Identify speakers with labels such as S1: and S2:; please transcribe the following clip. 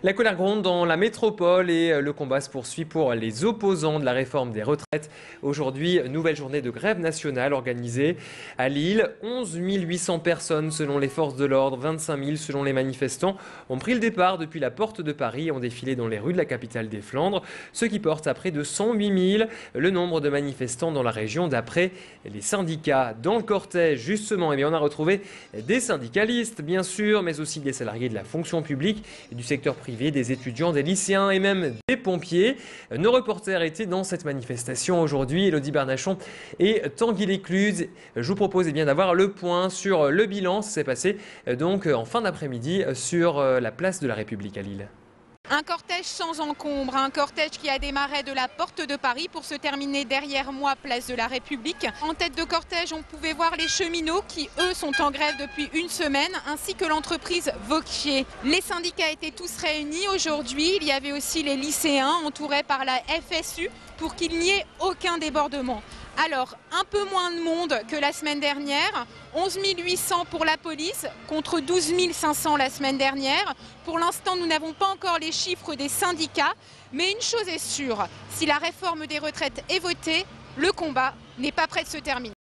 S1: La colère gronde dans la métropole et le combat se poursuit pour les opposants de la réforme des retraites. Aujourd'hui, nouvelle journée de grève nationale organisée à Lille. 11 800 personnes selon les forces de l'ordre, 25 000 selon les manifestants ont pris le départ depuis la porte de Paris et ont défilé dans les rues de la capitale des Flandres, ce qui porte à près de 108 000 le nombre de manifestants dans la région d'après les syndicats. Dans le cortège, justement, on a retrouvé des syndicalistes, bien sûr, mais aussi des salariés de la fonction publique et du secteur privé, des étudiants, des lycéens et même des pompiers. Nos reporters étaient dans cette manifestation aujourd'hui. Élodie Bernachon et Tanguy Lécluse. Je vous propose d'avoir le point sur le bilan. Ça s'est passé donc en fin d'après-midi sur la place de la République à Lille.
S2: Un cortège sans encombre, un cortège qui a démarré de la porte de Paris pour se terminer derrière moi, place de la République. En tête de cortège, on pouvait voir les cheminots qui, eux, sont en grève depuis une semaine, ainsi que l'entreprise Vauquier. Les syndicats étaient tous réunis aujourd'hui. Il y avait aussi les lycéens entourés par la FSU pour qu'il n'y ait aucun débordement. Alors, un peu moins de monde que la semaine dernière, 11 800 pour la police contre 12 500 la semaine dernière. Pour l'instant, nous n'avons pas encore les chiffres des syndicats, mais une chose est sûre, si la réforme des retraites est votée, le combat n'est pas prêt de se terminer.